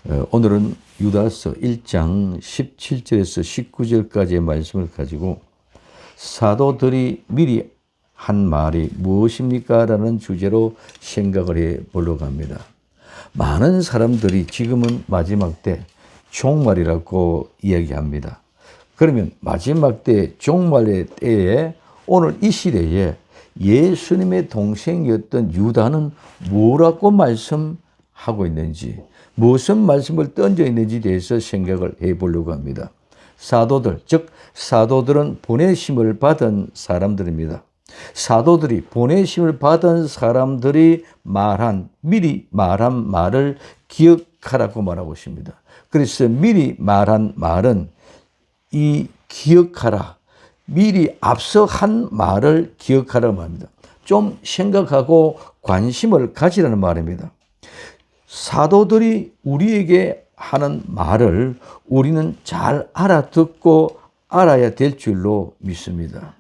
오늘은 유다서 1장 17절에서 19절까지의 말씀을 가지고 사도들이 미리 한 말이 무엇입니까? 라는 주제로 생각을 해 보려고 합니다. 많은 사람들이 지금은 마지막 때 종말이라고 이야기합니다. 그러면 마지막 때 종말의 때에 오늘 이 시대에 예수님의 동생이었던 유다는 뭐라고 말씀하고 있는지, 무슨 말씀을 던져 있는지에 대해서 생각을 해 보려고 합니다. 사도들, 즉 사도들은 보내심을 받은 사람들입니다. 사도들이 보내심을 받은 사람들이 미리 말한 말을 기억하라고 말하고 있습니다. 그래서 미리 말한 말은 이 기억하라, 미리 앞서 한 말을 기억하라고 합니다. 좀 생각하고 관심을 가지라는 말입니다. 사도들이 우리에게 하는 말을 우리는 잘 알아듣고 알아야 될 줄로 믿습니다.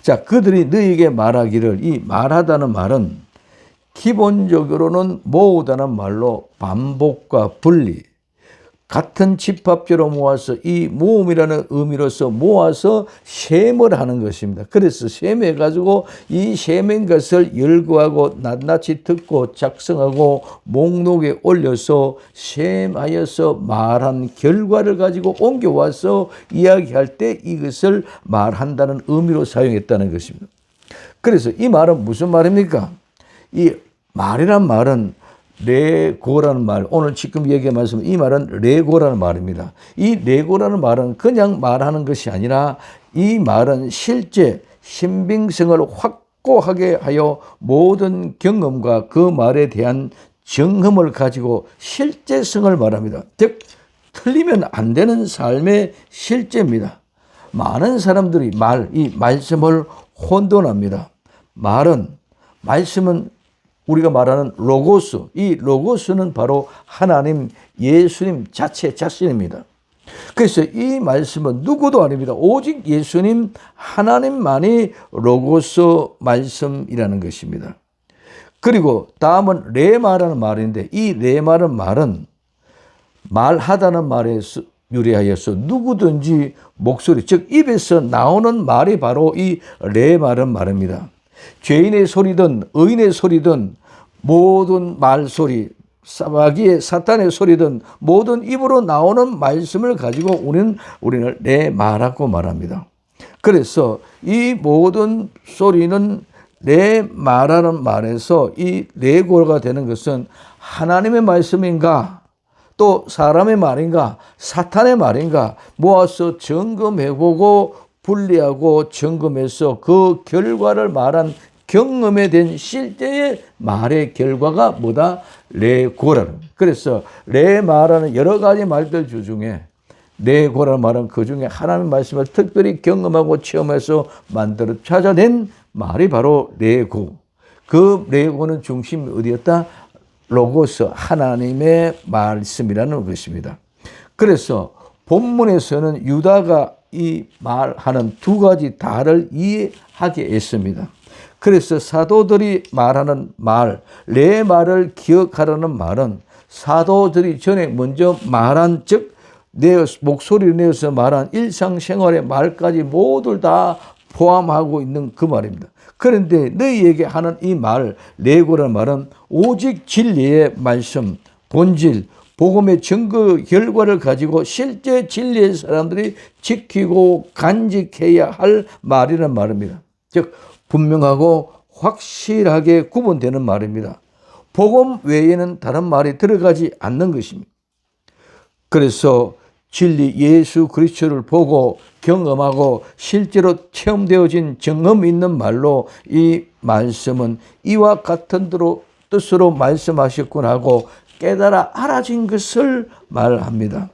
자, 그들이 너희에게 말하기를, 이 말하다는 말은 기본적으로는 모으다는 말로 반복과 분리, 같은 집합제로 모아서 이 모음이라는 의미로서 모아서 셈을 하는 것입니다. 그래서 셈해가지고 이 셈인 것을 열거하고 낱낱이 듣고 작성하고 목록에 올려서 셈하여서 말한 결과를 가지고 옮겨와서 이야기할 때 이것을 말한다는 의미로 사용했다는 것입니다. 그래서 이 말은 무슨 말입니까? 이 말이란 말은 레고라는 말, 오늘 지금 얘기한 말씀, 이 말은 레고라는 말입니다. 이 레고라는 말은 그냥 말하는 것이 아니라 이 말은 실제 신빙성을 확고하게 하여 모든 경험과 그 말에 대한 정험을 가지고 실제성을 말합니다. 즉 틀리면 안 되는 삶의 실제입니다. 많은 사람들이 이 말씀을 혼돈합니다. 말씀은 우리가 말하는 로고스, 이 로고스는 바로 하나님, 예수님 자신입니다. 그래서 이 말씀은 누구도 아닙니다. 오직 예수님, 하나님만이 로고스 말씀이라는 것입니다. 그리고 다음은 레마라는 말인데, 이 레마라는 말은 말하다는 말에 유래하여서 누구든지 목소리, 즉 입에서 나오는 말이 바로 이 레마라는 말입니다. 죄인의 소리든 의인의 소리든 모든 말소리, 마귀의 사탄의 소리든 모든 입으로 나오는 말씀을 가지고 우리는 내 말하고 말합니다. 그래서 이 모든 소리는 내 말하는 말에서 이 레고가 되는 것은 하나님의 말씀인가, 또 사람의 말인가, 사탄의 말인가 모아서 점검해보고 분리하고 점검해서 그 결과를 말한 경험에 된 실제의 말의 결과가 뭐다? 레고라는. 그래서 레마라는 여러 가지 말들 중에 레고라는 말은 그 중에 하나님의 말씀을 특별히 경험하고 체험해서 만들어 찾아낸 말이 바로 레고. 그 레고는 중심이 어디였다? 로고스, 하나님의 말씀이라는 것입니다. 그래서 본문에서는 유다가 이 말하는 두 가지 다를 이해하게 했습니다. 그래서 사도들이 말하는 말, 내 말을 기억하라는 말은 사도들이 전에 먼저 말한, 즉 목소리를 내어서 말한 일상생활의 말까지 모두 다 포함하고 있는 그 말입니다. 그런데 너희에게 하는 이 말, 레고라는 말은 오직 진리의 말씀, 본질, 복음의 증거 결과를 가지고 실제 진리의 사람들이 지키고 간직해야 할 말이라는 말입니다. 즉 분명하고 확실하게 구분되는 말입니다. 복음 외에는 다른 말이 들어가지 않는 것입니다. 그래서 진리 예수 그리스도를 보고 경험하고 실제로 체험되어진 경험 있는 말로 이 말씀은 이와 같은 뜻으로 말씀하셨구나 하고 깨달아 알아진 것을 말합니다.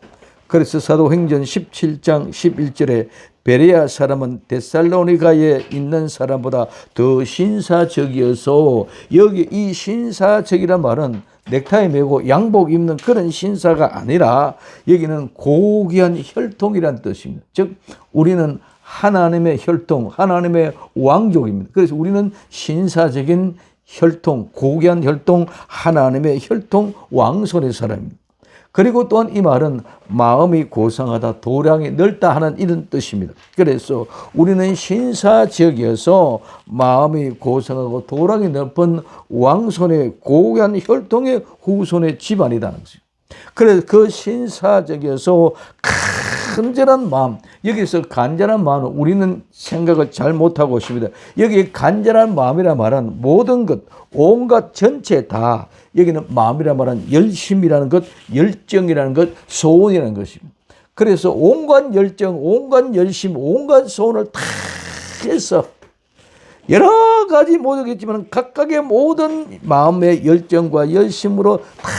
그래서 사도행전 17장 11절에 베레아 사람은 데살로니가에 있는 사람보다 더 신사적이어서, 여기 이 신사적이란 말은 넥타이 메고 양복 입는 그런 신사가 아니라 여기는 고귀한 혈통이란 뜻입니다. 즉 우리는 하나님의 혈통, 하나님의 왕족입니다. 그래서 우리는 신사적인 혈통, 고귀한 혈통, 하나님의 혈통 왕손의 사람입니다. 그리고 또한 이 말은 마음이 고상하다, 도량이 넓다 하는 이런 뜻입니다. 그래서 우리는 신사지역에서 마음이 고상하고 도량이 넓은 왕손의 고귀한 혈통의 후손의 집안이라는 거죠. 그래서 그 신사적에서 간절한 마음, 여기서 간절한 마음은 우리는 생각을 잘 못하고 있습니다. 여기 간절한 마음이라 말은 모든 것, 온갖 전체 다, 여기는 마음이라 말은 열심이라는 것, 열정이라는 것, 소원이라는 것입니다. 그래서 온갖 열정, 온갖 열심, 온갖 소원을 다 해서 여러 가지 모르겠지만 각각의 모든 마음의 열정과 열심으로 다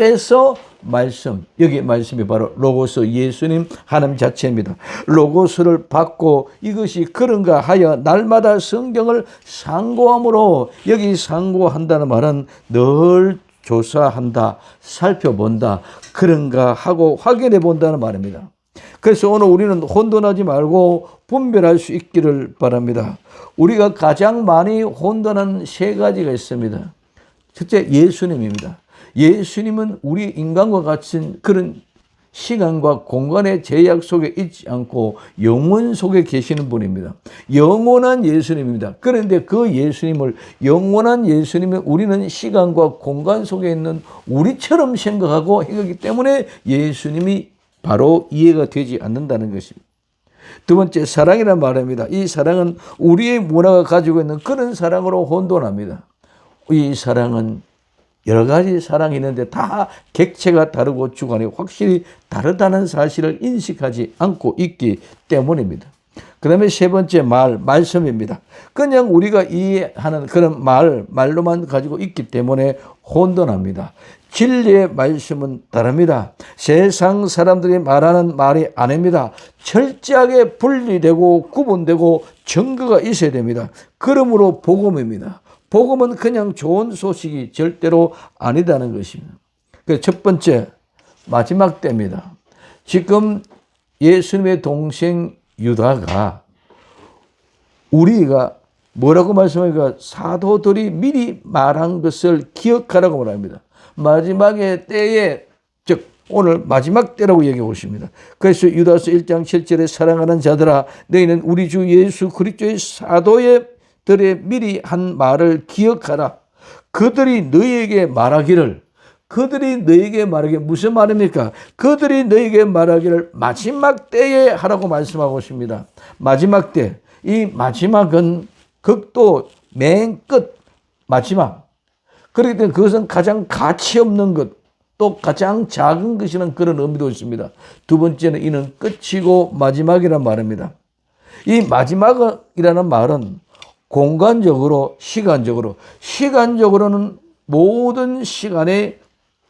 해서 말씀, 여기 말씀이 바로 로고스 예수님 하나님 자체입니다. 로고스를 받고 이것이 그런가 하여 날마다 성경을 상고함으로, 여기 상고한다는 말은 늘 조사한다, 살펴본다, 그런가 하고 확인해 본다는 말입니다. 그래서 오늘 우리는 혼돈하지 말고 분별할 수 있기를 바랍니다. 우리가 가장 많이 혼돈한 세 가지가 있습니다. 첫째, 예수님입니다. 예수님은 우리 인간과 같은 그런 시간과 공간의 제약 속에 있지 않고 영원 속에 계시는 분입니다. 영원한 예수님입니다. 그런데 그 예수님을, 영원한 예수님을 우리는 시간과 공간 속에 있는 우리처럼 생각하고 행하기 때문에 예수님이 바로 이해가 되지 않는다는 것입니다. 두 번째, 사랑이라는 말입니다. 이 사랑은 우리의 문화가 가지고 있는 그런 사랑으로 혼돈합니다. 이 사랑은 여러 가지 사랑이 있는데 다 객체가 다르고 주관이 확실히 다르다는 사실을 인식하지 않고 있기 때문입니다. 그 다음에 세 번째, 말씀입니다. 그냥 우리가 이해하는 그런 말로만 가지고 있기 때문에 혼돈합니다. 진리의 말씀은 다릅니다. 세상 사람들이 말하는 말이 아닙니다. 철저하게 분리되고 구분되고 증거가 있어야 됩니다. 그러므로 복음입니다. 복음은 그냥 좋은 소식이 절대로 아니다는 것입니다. 첫 번째, 마지막 때입니다. 지금 예수님의 동생 유다가 우리가 뭐라고 말씀하니까 사도들이 미리 말한 것을 기억하라고 말합니다. 마지막의 때에, 즉 오늘 마지막 때라고 얘기하고 있습니다. 그래서 유다서 1장 7절에 사랑하는 자들아, 너희는 우리 주 예수 그리스도의 사도들의 미리 한 말을 기억하라. 그들이 너희에게 말하기를, 무슨 말입니까? 그들이 너희에게 말하기를 마지막 때에 하라고 말씀하고 있습니다. 마지막 때, 이 마지막은 극도 맨 끝, 마지막. 그렇기 때문에 그것은 가장 가치 없는 것, 또 가장 작은 것이라는 그런 의미도 있습니다. 두 번째는 이는 끝이고 마지막이란 말입니다. 이 마지막이라는 말은 공간적으로, 시간적으로는 모든 시간의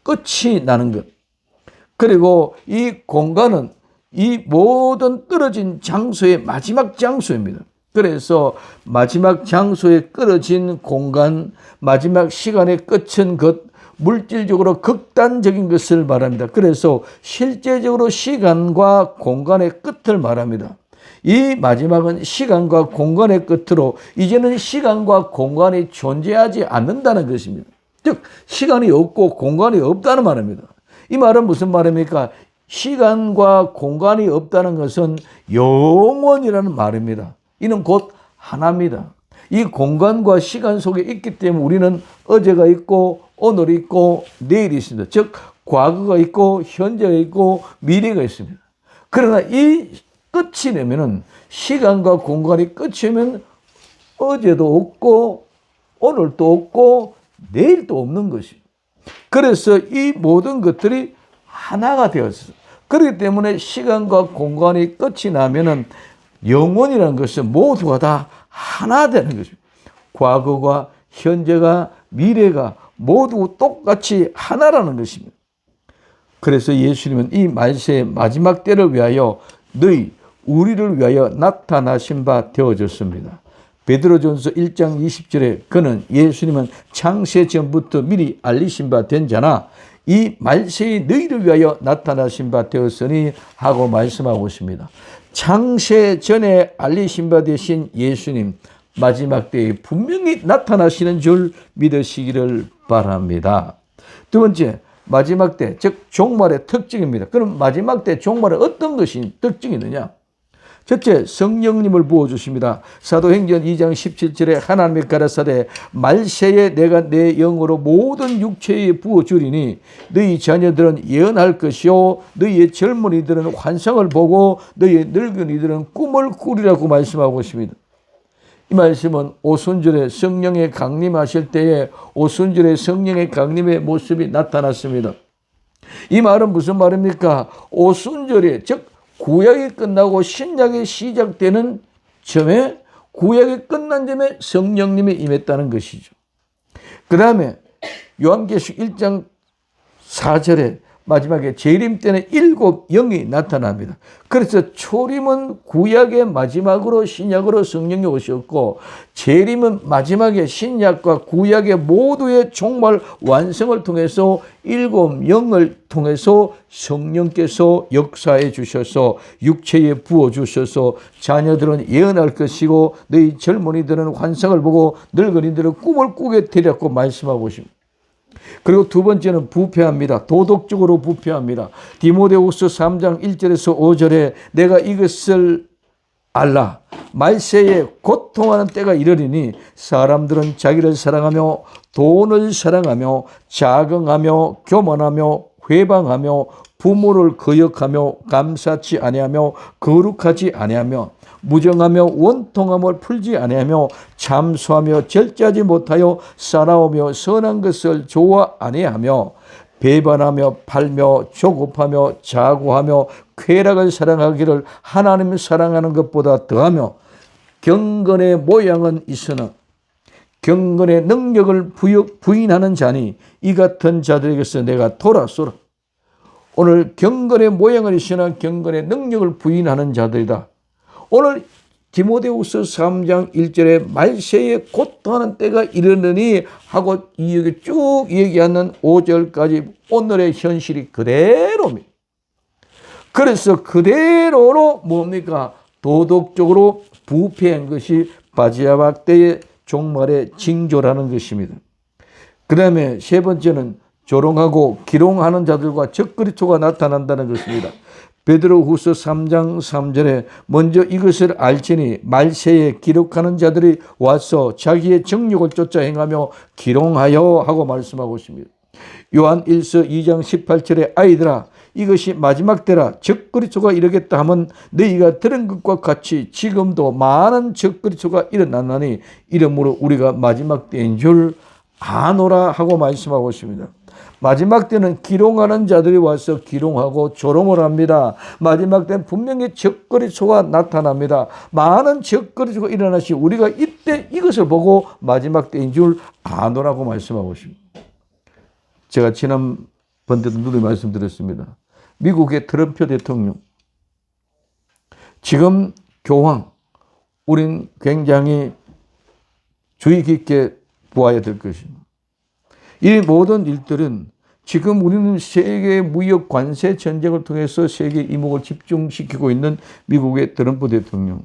끝이 나는 것. 그리고 이 공간은 이 모든 떨어진 장소의 마지막 장소입니다. 그래서 마지막 장소에 떨어진 공간, 마지막 시간의 끝은 것, 물질적으로 극단적인 것을 말합니다. 그래서 실제적으로 시간과 공간의 끝을 말합니다. 이 마지막은 시간과 공간의 끝으로 이제는 시간과 공간이 존재하지 않는다는 것입니다. 즉 시간이 없고 공간이 없다는 말입니다. 이 말은 무슨 말입니까? 시간과 공간이 없다는 것은 영원이라는 말입니다. 이는 곧 하나입니다. 이 공간과 시간 속에 있기 때문에 우리는 어제가 있고 오늘이 있고 내일이 있습니다. 즉 과거가 있고 현재가 있고 미래가 있습니다. 그러나 이 끝이 되면은, 시간과 공간이 끝이 되면 어제도 없고 오늘도 없고 내일도 없는 것입니다. 그래서 이 모든 것들이 하나가 되었어요. 그렇기 때문에 시간과 공간이 끝이 나면은 영혼이라는 것은 모두가 다 하나 되는 것입니다. 과거가, 현재가, 미래가 모두 똑같이 하나라는 것입니다. 그래서 예수님은 이 말세의 마지막 때를 위하여 우리를 위하여 나타나신 바 되어졌습니다. 베드로전서 1장 20절에 그는, 예수님은 창세 전부터 미리 알리신 바 된 자나 이 말세의 너희를 위하여 나타나신 바 되었으니 하고 말씀하고 있습니다. 창세 전에 알리신 바 되신 예수님, 마지막 때에 분명히 나타나시는 줄 믿으시기를 바랍니다. 두 번째, 마지막 때, 즉 종말의 특징입니다. 그럼 마지막 때 종말에 어떤 것이 특징이 있느냐? 첫째, 성령님을 부어주십니다. 사도행전 2장 17절에 하나님의 가라사대 말세에 내가 내 영으로 모든 육체에 부어주리니 너희 자녀들은 예언할 것이요 너희의 젊은이들은 환상을 보고 너희의 늙은이들은 꿈을 꾸리라고 말씀하고 있습니다. 이 말씀은 오순절에 성령의 강림하실 때에 오순절에 성령의 강림의 모습이 나타났습니다. 이 말은 무슨 말입니까? 오순절에 즉 구약이 끝나고 신약이 시작되는 점에 구약이 끝난 점에 성령님이 임했다는 것이죠. 그 다음에 요한계시록 1장 4절에 마지막에 재림 때는 7 영이 나타납니다. 그래서 초림은 구약의 마지막으로 신약으로 성령이 오셨고 재림은 마지막에 신약과 구약의 모두의 종말 완성을 통해서 7 영을 통해서 성령께서 역사해 주셔서 육체에 부어 주셔서 자녀들은 예언할 것이고 너희 젊은이들은 환상을 보고 늙은이들은 꿈을 꾸게 되리라고 말씀하고 있습니다. 그리고 두 번째는 부패합니다. 도덕적으로 부패합니다. 디모데후서 3장 1절에서 5절에 내가 이것을 알라. 말세에 고통하는 때가 이르리니 사람들은 자기를 사랑하며 돈을 사랑하며 자긍하며 교만하며 회방하며 부모를 거역하며 감사치 아니하며 거룩하지 아니하며 무정하며 원통함을 풀지 아니하며 참소하며 절제하지 못하여 싸나우며 선한 것을 좋아 아니하며 배반하며 팔며 조급하며 자고하며 쾌락을 사랑하기를 하나님을 사랑하는 것보다 더하며 경건의 모양은 있으나 경건의 능력을 부인하는 자니 이 같은 자들에게서 내가 돌아서라. 오늘 경건의 모양을 있으나 경건의 능력을 부인하는 자들이다. 오늘 디모데후서 3장 1절에 말세에 고통하는 때가 이르느니 하고 여기 쭉 얘기하는 5절까지 오늘의 현실이 그대로입니다. 그래서 그대로로 뭡니까? 도덕적으로 부패한 것이 마지막 때의 종말의 징조라는 것입니다. 그 다음에 세 번째는 조롱하고 기롱하는 자들과 적그리스도가 나타난다는 것입니다. 베드로후서 3장 3절에 먼저 이것을 알지니 말세에 기록하는 자들이 와서 자기의 정욕을 쫓아 행하며 기롱하여 하고 말씀하고 있습니다. 요한 1서 2장 18절에 아이들아 이것이 마지막 때라 적그리스도가 이르겠다 하면 너희가 들은 것과 같이 지금도 많은 적그리스도가 일어났나니 이러므로 우리가 마지막 때인 줄 아노라 하고 말씀하고 있습니다. 마지막 때는 기롱하는 자들이 와서 기롱하고 조롱을 합니다. 마지막 때는 분명히 적그리스도가 나타납니다. 많은 적그리스도가 일어나시 우리가 이때 이것을 보고 마지막 때인 줄 아노라고 말씀하고 있습니다. 제가 지난번 때도 누누이 말씀드렸습니다. 미국의 트럼프 대통령 지금 교황 우린 굉장히 주의 깊게 보아야 될 것입니다. 이 모든 일들은 지금 우리는 세계 무역 관세 전쟁을 통해서 세계 이목을 집중시키고 있는 미국의 트럼프 대통령.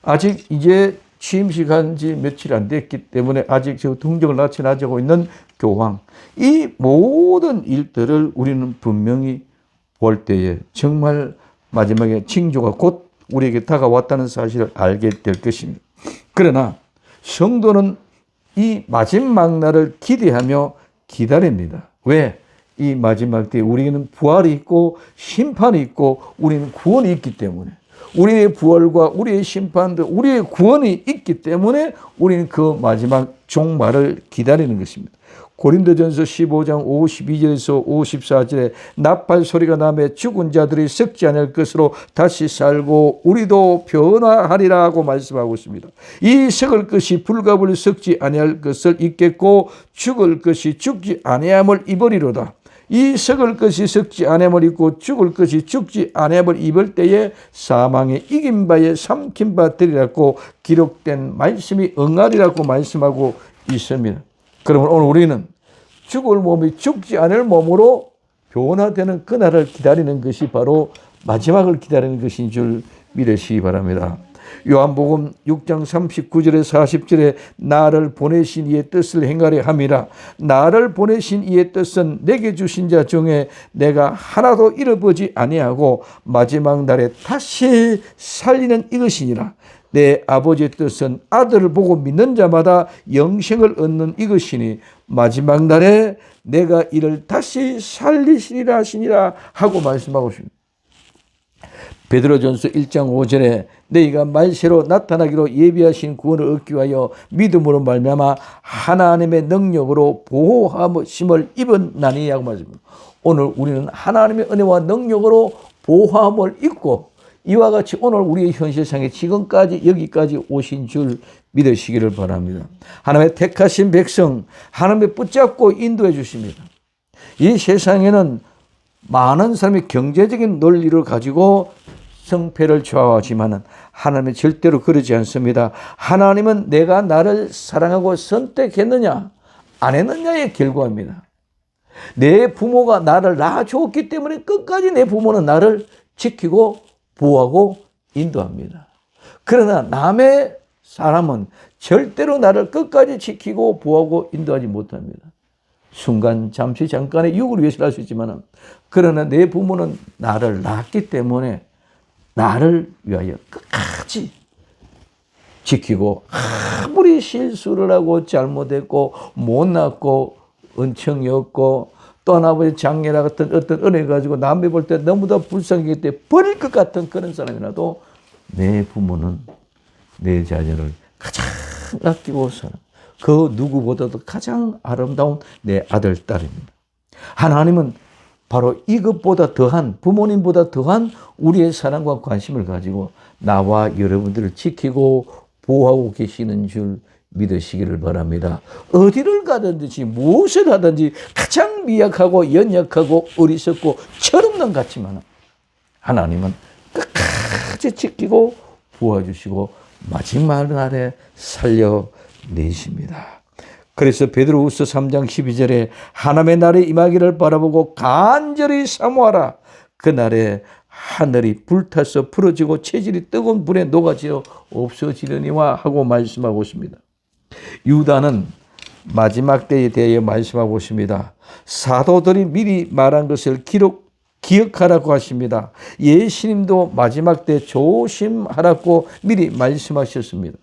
아직 이제 취임식한 지 며칠 안 됐기 때문에 아직 저 등정을 나타나고 있는 교황. 이 모든 일들을 우리는 분명히 볼 때에 정말 마지막에 징조가 곧 우리에게 다가왔다는 사실을 알게 될 것입니다. 그러나 성도는 이 마지막 날을 기대하며 기다립니다. 왜? 이 마지막 때에 우리는 부활이 있고 심판이 있고 우리는 구원이 있기 때문에 우리의 부활과 우리의 심판도 우리의 구원이 있기 때문에 우리는 그 마지막 종말을 기다리는 것입니다. 고린도전서 15장 52절에서 54절에 나팔 소리가 나며 죽은 자들이 썩지 않을 것으로 다시 살고 우리도 변화하리라고 말씀하고 있습니다. 이 썩을 것이 불가불 썩지 아니할 것을 입겠고 죽을 것이 죽지 아니함을 입으리로다. 이 썩을 것이 썩지 아니함을 입고 죽을 것이 죽지 아니함을 입을 때에 사망의 이긴 바에 삼킨 바 되리라고 기록된 말씀이 응하리라고 말씀하고 있습니다. 그러면 오늘 우리는 죽을 몸이 죽지 않을 몸으로 변화되는 그날을 기다리는 것이 바로 마지막을 기다리는 것인 줄 믿으시기 바랍니다. 요한복음 6장 39절에 40절에 나를 보내신 이의 뜻을 행하려 함이라. 나를 보내신 이의 뜻은 내게 주신 자 중에 내가 하나도 잃어보지 아니하고 마지막 날에 다시 살리는 이것이니라. 내 아버지의 뜻은 아들을 보고 믿는 자마다 영생을 얻는 이것이니 마지막 날에 내가 이를 다시 살리시리라 하시니라 하고 말씀하고 있습니다. 베드로전서 1장 5절에 너희가 말세로 나타나기로 예비하신 구원을 얻기 위하여 믿음으로 말미암아 하나님의 능력으로 보호함을 입었나니 하고 말씀합니다. 오늘 우리는 하나님의 은혜와 능력으로 보호함을 입고 이와 같이 오늘 우리의 현실상에 지금까지 여기까지 오신 줄 믿으시기를 바랍니다. 하나님의 택하신 백성 하나님의 붙잡고 인도해 주십니다. 이 세상에는 많은 사람이 경제적인 논리를 가지고 성패를 좌우하지만 하나님은 절대로 그러지 않습니다. 하나님은 내가 나를 사랑하고 선택했느냐 안 했느냐의 결과입니다. 내 부모가 나를 낳아주었기 때문에 끝까지 내 부모는 나를 지키고 보호하고 인도합니다. 그러나 남의 사람은 절대로 나를 끝까지 지키고 보호하고 인도하지 못합니다. 순간 잠시 잠깐의 유익을 위해서 할 수 있지만 그러나 내 부모는 나를 낳았기 때문에 나를 위하여 끝까지 지키고 아무리 실수를 하고 잘못했고 못났고 은총이 없고 또 아버지 장애나 같은 어떤 은혜 가지고 남이 볼 때 너무나 불쌍하기 때문에 버릴 것 같은 그런 사람이라도 내 부모는 내 자녀를 가장 아끼고 사랑 그 누구보다도 가장 아름다운 내 아들 딸입니다. 하나님은 바로 이것보다 더한 부모님보다 더한 우리의 사랑과 관심을 가지고 나와 여러분들을 지키고 보호하고 계시는 줄 믿으시기를 바랍니다. 어디를 가든지 무엇을 하든지 가장 미약하고 연약하고 어리석고 철없는 것 같지만 하나님은 끝까지 지키고 보호해 주시고 마지막 날에 살려내십니다. 그래서 베드로후서 3장 12절에 하나님의 날에 임하기를 바라보고 간절히 사모하라. 그날에 하늘이 불타서 부러지고 체질이 뜨거운 불에 녹아지어 없어지려니와 하고 말씀하고 있습니다. 유다는 마지막 때에 대하여 말씀하고 있습니다. 사도들이 미리 말한 것을 기억하라고 하십니다. 예수님도 마지막 때 조심하라고 미리 말씀하셨습니다.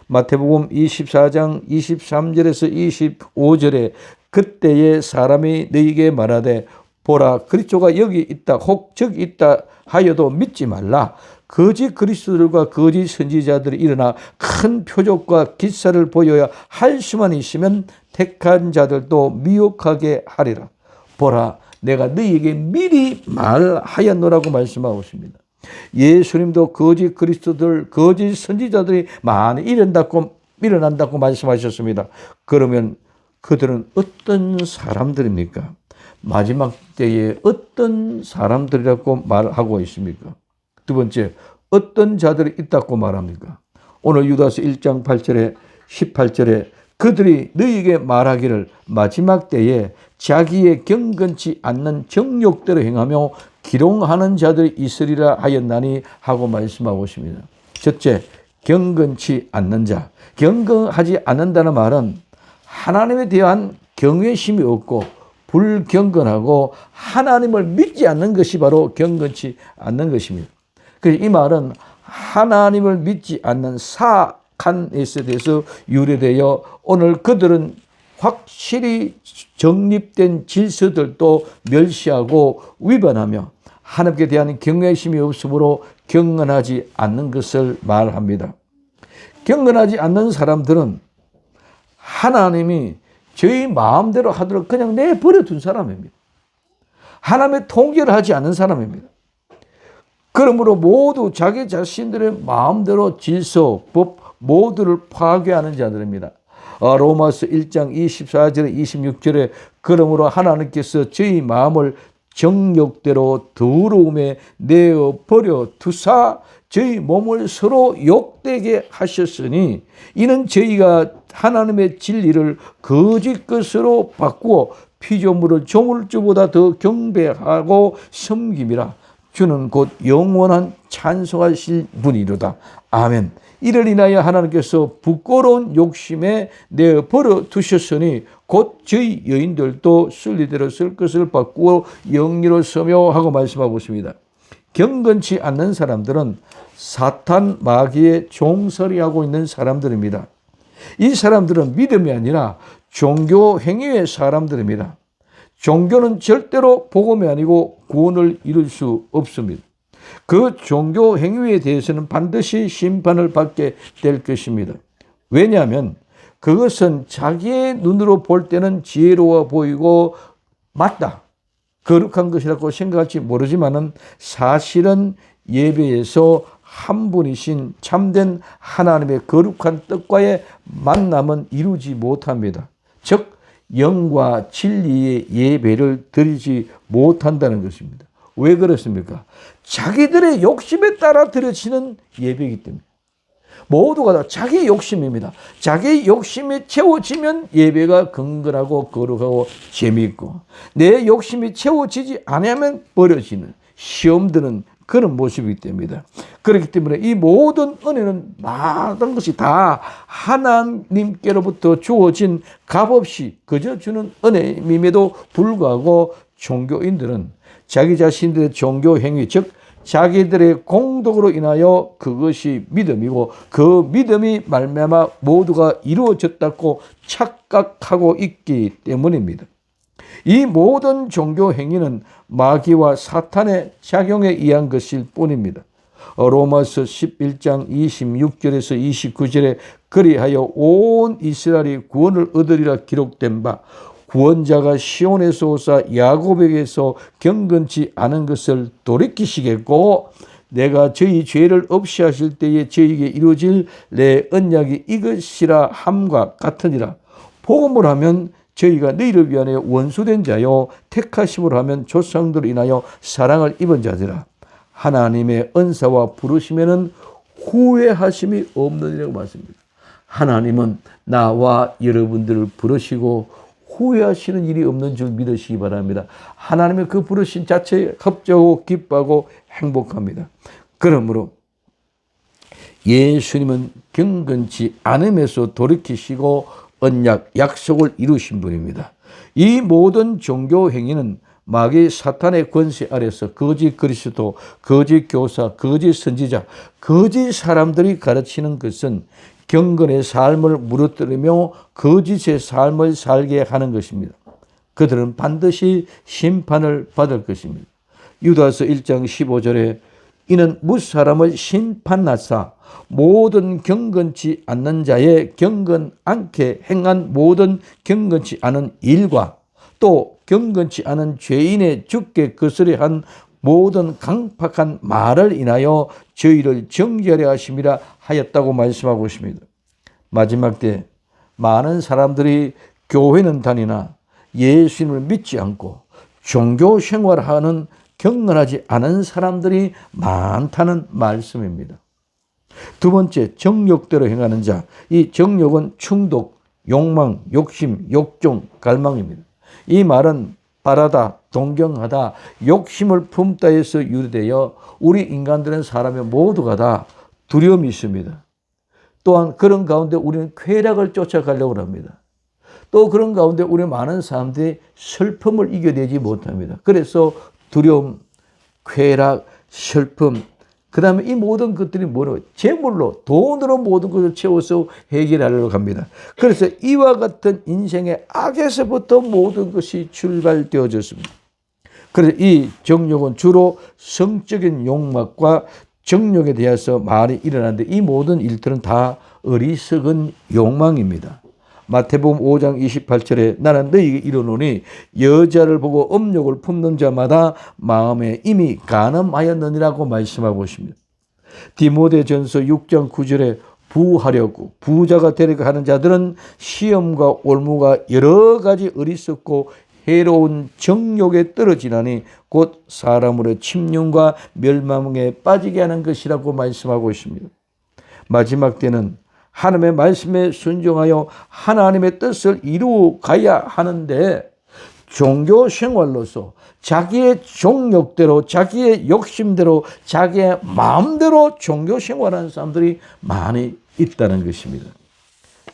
마태복음 24장 23절에서 25절에 그때에 사람이 너희에게 말하되 보라 그리스도가 여기 있다 혹 저기 있다 하여도 믿지 말라. 거짓 그리스도들과 거짓 선지자들이 일어나 큰 표적과 기사를 보여야 할 수만 있으면 택한 자들도 미혹하게 하리라. 보라 내가 너희에게 미리 말하였노라고 말씀하고 있습니다. 예수님도 거짓 그리스도들, 거짓 선지자들이 많이 일어난다고 말씀하셨습니다. 그러면 그들은 어떤 사람들입니까? 마지막 때에 어떤 사람들이라고 말하고 있습니까? 두 번째, 어떤 자들이 있다고 말합니까? 오늘 유다서 1장 8절에 18절에 그들이 너희에게 말하기를 마지막 때에 자기의 경건치 않는 정욕대로 행하며 기롱하는 자들이 있으리라 하였나니 하고 말씀하고 있습니다. 첫째, 경건치 않는 자. 경건하지 않는다는 말은 하나님에 대한 경외심이 없고 불경건하고 하나님을 믿지 않는 것이 바로 경건치 않는 것입니다. 그래서 이 말은 하나님을 믿지 않는 사악한 것에 대해서 유래되어 오늘 그들은 확실히 정립된 질서들도 멸시하고 위반하며 하나님께 대한 경외심이 없으므로 경건하지 않는 것을 말합니다. 경건하지 않는 사람들은 하나님이 저희 마음대로 하도록 그냥 내버려 둔 사람입니다. 하나님의 통제를 하지 않는 사람입니다. 그러므로 모두 자기 자신들의 마음대로 질서, 법 모두를 파괴하는 자들입니다. 로마서 1장 24절에 26절에 그러므로 하나님께서 저희 마음을 정욕대로 더러움에 내어버려 두사 저희 몸을 서로 욕되게 하셨으니 이는 저희가 하나님의 진리를 거짓 것으로 바꾸어 피조물을 조물주보다 더 경배하고 섬김이라. 주는 곧 영원한 찬송하실 분이로다. 아멘. 이를 인하여 하나님께서 부끄러운 욕심에 내버려 두셨으니 곧 저희 여인들도 순리대로 쓸 것을 바꾸어 영리로 서며 하고 말씀하고 있습니다. 경건치 않는 사람들은 사탄 마귀의 종살이하고 있는 사람들입니다. 이 사람들은 믿음이 아니라 종교 행위의 사람들입니다. 종교는 절대로 복음이 아니고 구원을 이룰 수 없습니다. 그 종교 행위에 대해서는 반드시 심판을 받게 될 것입니다. 왜냐하면 그것은 자기의 눈으로 볼 때는 지혜로워 보이고 맞다, 거룩한 것이라고 생각할지 모르지만은 사실은 예배에서 한 분이신 참된 하나님의 거룩한 뜻과의 만남은 이루지 못합니다. 즉 영과 진리의 예배를 드리지 못한다는 것입니다. 왜 그렇습니까? 자기들의 욕심에 따라 드려지는 예배이기 때문에. 모두가 다 자기의 욕심입니다. 자기의 욕심이 채워지면 예배가 건건하고 거룩하고 재미있고, 내 욕심이 채워지지 않으면 버려지는, 시험 드는 그런 모습이기 때문이다. 그렇기 때문에 이 모든 은혜는 모든 것이 다 하나님께로부터 주어진 값없이 그저 주는 은혜임에도 불구하고 종교인들은 자기 자신들의 종교 행위, 즉 자기들의 공덕으로 인하여 그것이 믿음이고 그 믿음이 말미암아 모두가 이루어졌다고 착각하고 있기 때문입니다. 이 모든 종교 행위는 마귀와 사탄의 작용에 의한 것일 뿐입니다. 로마서 11장 26절에서 29절에 그리하여 온 이스라엘이 구원을 얻으리라 기록된 바, 구원자가 시온에서 오사 야곱에게서 경건치 않은 것을 돌이키시겠고 내가 저희 죄를 없이 하실 때에 저희에게 이루어질 내 언약이 이것이라 함과 같으니라. 복음을 하면 저희가 너희를 위하여 원수된 자요 택하심으로 하면 조상들로 인하여 사랑을 입은 자들아. 하나님의 은사와 부르심에는 후회하심이 없느니라고 말씀합니다. 하나님은 나와 여러분들을 부르시고 후회하시는 일이 없는 줄 믿으시기 바랍니다. 하나님의 그 부르심 자체에 합조하고 기뻐하고 행복합니다. 그러므로 예수님은 경건치 않음에서 돌이키시고 언약, 약속을 이루신 분입니다. 이 모든 종교 행위는 마귀 사탄의 권세 아래서 거짓 그리스도, 거짓 교사, 거짓 선지자, 거짓 사람들이 가르치는 것은 경건의 삶을 무너뜨리며 거짓의 삶을 살게 하는 것입니다. 그들은 반드시 심판을 받을 것입니다. 유다서 1장 15절에 이는 무사람을 심판하사 모든 경건치 않는 자의 경건 않게 행한 모든 경건치 않은 일과 또 경건치 않은 죄인의 죽게 거스려 한 모든 강팍한 말을 인하여 저희를 정죄하려 하심이라 하였다고 말씀하고 있습니다. 마지막 때 많은 사람들이 교회는 다니나 예수님을 믿지 않고 종교 생활하는 경건하지 않은 사람들이 많다는 말씀입니다. 두 번째, 정욕대로 행하는 자. 이 정욕은 충동, 욕망, 욕심, 욕종, 갈망입니다. 이 말은 바라다, 동경하다, 욕심을 품다에서 유래되어 우리 인간들은 사람의 모두가 다 두려움이 있습니다. 또한 그런 가운데 우리는 쾌락을 쫓아가려고 합니다. 또 그런 가운데 우리 많은 사람들이 슬픔을 이겨내지 못합니다. 그래서 두려움, 쾌락, 슬픔, 그 다음에 이 모든 것들이 뭐로? 재물로, 돈으로 모든 것을 채워서 해결하려고 합니다. 그래서 이와 같은 인생의 악에서부터 모든 것이 출발되어졌습니다. 그래서 이 정욕은 주로 성적인 욕망과 정욕에 대해서 많이 일어나는데 이 모든 일들은 다 어리석은 욕망입니다. 마태복음 5장 28절에 나는 너희에게 이르노니 여자를 보고 음욕을 품는 자마다 마음에 이미 간음하였느니라고 말씀하고 있습니다. 디모데전서 6장 9절에 부하려고 부자가 되려고 하는 자들은 시험과 올무가 여러 가지 어리석고 해로운 정욕에 떨어지나니 곧 사람으로 침륜과 멸망에 빠지게 하는 것이라고 말씀하고 있습니다. 마지막 때는 하나님의 말씀에 순종하여 하나님의 뜻을 이루어 가야 하는데 종교 생활로서 자기의 종욕대로, 자기의 욕심대로, 자기의 마음대로 종교 생활하는 사람들이 많이 있다는 것입니다.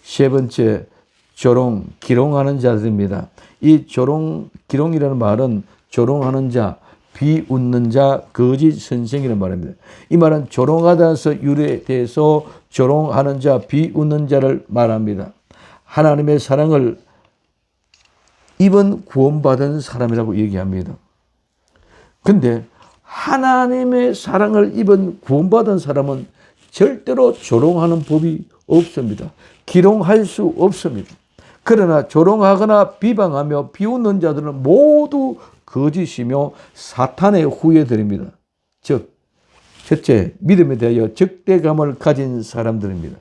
세 번째, 조롱, 기롱하는 자들입니다. 이 조롱, 기롱이라는 말은 조롱하는 자, 비웃는 자, 거짓 선생이라는 말입니다. 이 말은 조롱하다에서 유래돼서 조롱하는 자, 비웃는 자를 말합니다. 하나님의 사랑을 입은 구원받은 사람이라고 얘기합니다. 근데 하나님의 사랑을 입은 구원받은 사람은 절대로 조롱하는 법이 없습니다. 기롱할 수 없습니다. 그러나 조롱하거나 비방하며 비웃는 자들은 모두 거짓이며 사탄의 후예들입니다. 즉, 첫째, 믿음에 대하여 적대감을 가진 사람들입니다.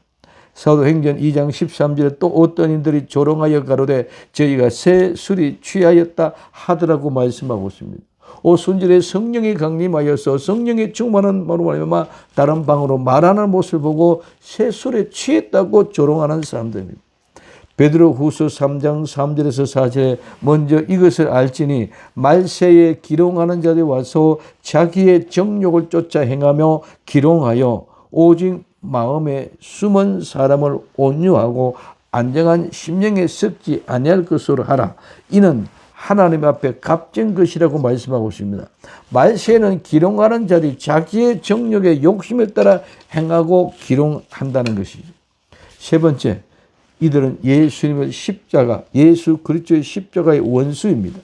사도행전 2장 13절에 또 어떤 이들이 조롱하여 가로되 저희가 새 술이 취하였다 하더라고 말씀하고 있습니다. 오순절에 성령이 강림하여서 성령의 충만한 말로 다른 방으로 말하는 모습을 보고 새 술에 취했다고 조롱하는 사람들입니다. 베드로후서 3장 3절에서 4절에 먼저 이것을 알지니 말세에 기롱하는 자들이 와서 자기의 정욕을 쫓아 행하며 기롱하여 오직 마음에 숨은 사람을 온유하고 안정한 심령에 썩지 아니할 것으로 하라. 이는 하나님 앞에 값진 것이라고 말씀하고 있습니다. 말세에는 기롱하는 자들이 자기의 정욕의 욕심을 따라 행하고 기롱한다는 것이죠. 세 번째, 이들은 예수님의 십자가, 예수 그리스도의 십자가의 원수입니다.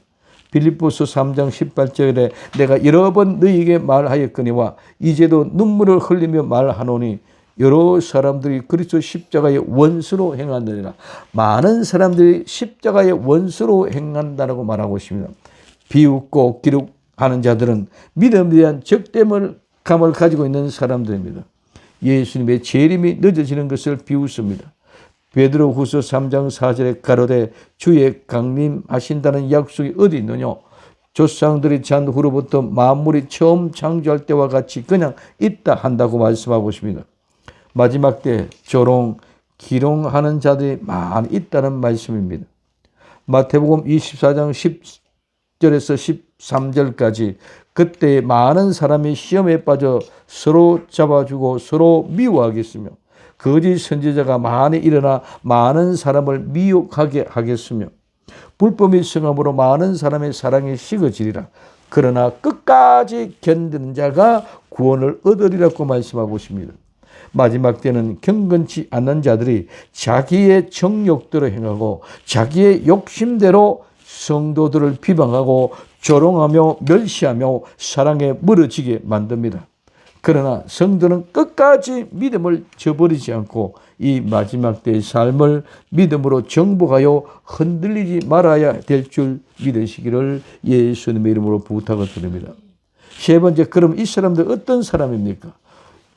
빌립보서 3장 18절에 내가 여러 번 너희에게 말하였거니와 이제도 눈물을 흘리며 말하노니 여러 사람들이 그리스도 십자가의 원수로 행한다니라. 많은 사람들이 십자가의 원수로 행한다고 말하고 있습니다. 비웃고 기록하는 자들은 믿음에 대한 적대감을 가지고 있는 사람들입니다. 예수님의 재림이 늦어지는 것을 비웃습니다. 베드로후서 3장 4절에 가로되 주의 강림하신다는 약속이 어디 있느냐? 조상들이 잔 후로부터 만물이 처음 창조할 때와 같이 그냥 있다 한다고 말씀하고 있습니다. 마지막 때 조롱, 기롱하는 자들이 많이 있다는 말씀입니다. 마태복음 24장 10절에서 13절까지 그때 많은 사람이 시험에 빠져 서로 잡아주고 서로 미워하겠으며 거짓 선지자가 많이 일어나 많은 사람을 미혹하게 하겠으며 불법이 성함으로 많은 사람의 사랑이 식어지리라. 그러나 끝까지 견디는 자가 구원을 얻으리라고 말씀하고 있습니다. 마지막 때는 경건치 않는 자들이 자기의 정욕대로 행하고 자기의 욕심대로 성도들을 비방하고 조롱하며 멸시하며 사랑에 멀어지게 만듭니다. 그러나 성도는 끝까지 믿음을 저버리지 않고 이 마지막 때의 삶을 믿음으로 정복하여 흔들리지 말아야 될 줄 믿으시기를 예수님의 이름으로 부탁을 드립니다. 세 번째, 그럼 이 사람들 어떤 사람입니까?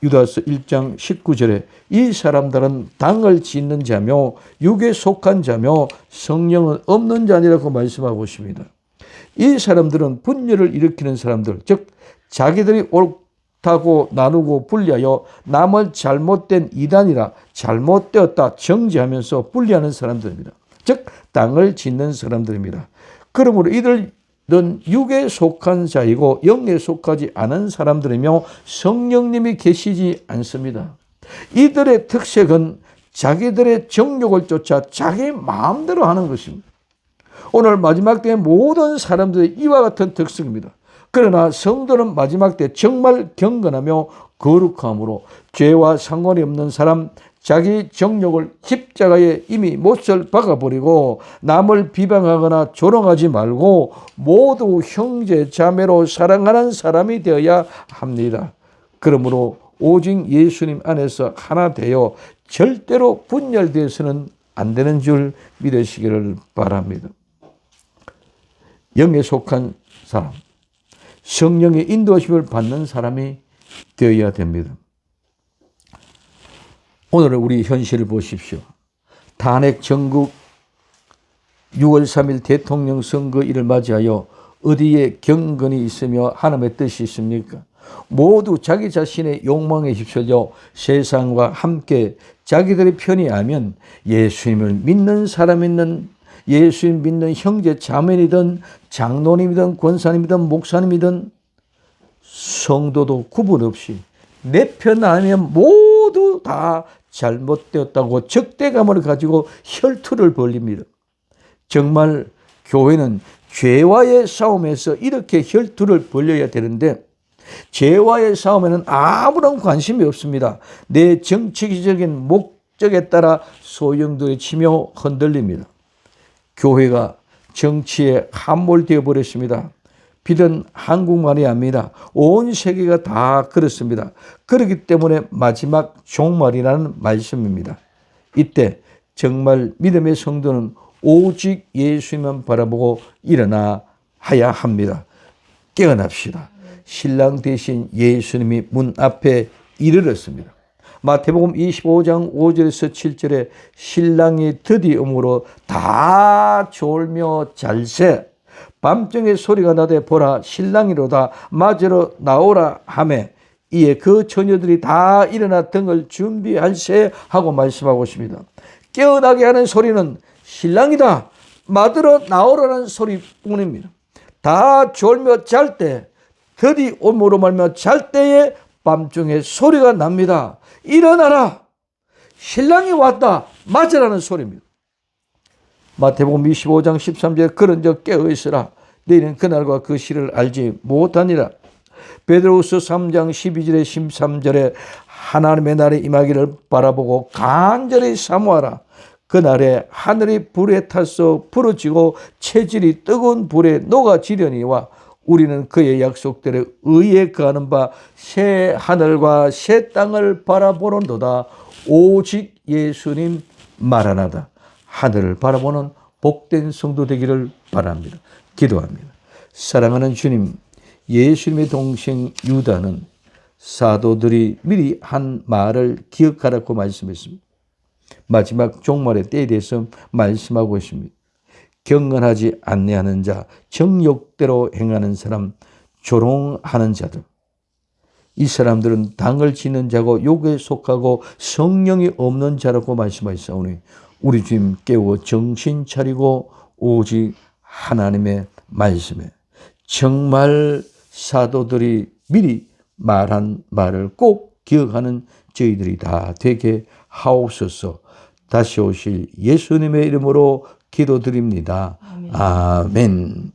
유다서 1장 19절에 이 사람들은 당을 짓는 자며 육에 속한 자며 성령은 없는 자니라고 말씀하고 있습니다. 이 사람들은 분열을 일으키는 사람들, 즉 자기들이 옳다고 나누고 분리하여 남을 잘못된 이단이라 잘못되었다 정죄하면서 분리하는 사람들입니다. 즉 당을 짓는 사람들입니다. 그러므로 이들은 육에 속한 자이고 영에 속하지 않은 사람들이며 성령님이 계시지 않습니다. 이들의 특색은 자기들의 정욕을 쫓아 자기 마음대로 하는 것입니다. 오늘 마지막 때의 모든 사람들의 이와 같은 특성입니다. 그러나 성도는 마지막 때 정말 경건하며 거룩함으로 죄와 상관이 없는 사람, 자기 정욕을 십자가에 이미 못을 박아버리고 남을 비방하거나 조롱하지 말고 모두 형제 자매로 사랑하는 사람이 되어야 합니다. 그러므로 오직 예수님 안에서 하나 되어 절대로 분열되어서는 안 되는 줄 믿으시기를 바랍니다. 영에 속한 사람, 성령의 인도하심을 받는 사람이 되어야 됩니다. 오늘 우리 현실을 보십시오. 탄핵 전국 6월 3일 대통령 선거일을 맞이하여 어디에 경건이 있으며 하나님의 뜻이 있습니까? 모두 자기 자신의 욕망에 휩쓸려 세상과 함께 자기들의 편이 알면 예수님을 믿는 사람 있는 예수님 믿는 형제 자매이든 장로님이든 권사님이든 목사님이든 성도도 구분 없이 내 편 아니면 모두 다 잘못되었다고 적대감을 가지고 혈투를 벌립니다. 정말 교회는 죄와의 싸움에서 이렇게 혈투를 벌여야 되는데 죄와의 싸움에는 아무런 관심이 없습니다. 내 정치적인 목적에 따라 소용돌이 치며 흔들립니다. 교회가 정치에 함몰되어 버렸습니다. 비단 한국만이 아니라 온 세계가 다 그렇습니다. 그렇기 때문에 마지막 종말이라는 말씀입니다. 이때 정말 믿음의 성도는 오직 예수님만 바라보고 일어나야 합니다. 깨어납시다. 신랑 대신 예수님이 문 앞에 이르렀습니다. 마태복음 25장 5절에서 7절에 신랑이 드디어 오므로 다 졸며 잘새 밤중에 소리가 나되 보라 신랑이로다 맞으러 나오라 하매 이에 그 처녀들이 다 일어나 등을 준비할세 하고 말씀하고 있습니다. 깨어나게 하는 소리는 신랑이다 맞으러 나오라는 소리뿐입니다. 다 졸며 잘 때 드디어 오므로 말며 잘 때에 밤중에 소리가 납니다. 일어나라 신랑이 왔다 맞으라는 소리입니다. 마태복음 25장 13절에 그런즉 깨어 있으라 너희는 그날과 그 시를 알지 못하니라. 베드로후서 3장 12절에 13절에 하나님의 날이 임하기를 바라보고 간절히 사모하라. 그날에 하늘이 불에 타서 부러지고 체질이 뜨거운 불에 녹아지려니와 우리는 그의 약속대로 의에 거하는 바 새 하늘과 새 땅을 바라보는도다. 오직 예수님 마라나다. 하늘을 바라보는 복된 성도 되기를 바랍니다. 기도합니다. 사랑하는 주님, 예수님의 동생 유다는 사도들이 미리 한 말을 기억하라고 말씀했습니다. 마지막 종말의 때에 대해서 말씀하고 있습니다. 경건하지 아니하는 자, 정욕대로 행하는 사람, 조롱하는 자들. 이 사람들은 당을 지는 자고 욕에 속하고 성령이 없는 자라고 말씀하셨사오니 우리 주님 깨워 정신 차리고 오직 하나님의 말씀에 정말 사도들이 미리 말한 말을 꼭 기억하는 저희들이 다 되게 하옵소서. 다시 오실 예수님의 이름으로 기도드립니다. 아멘.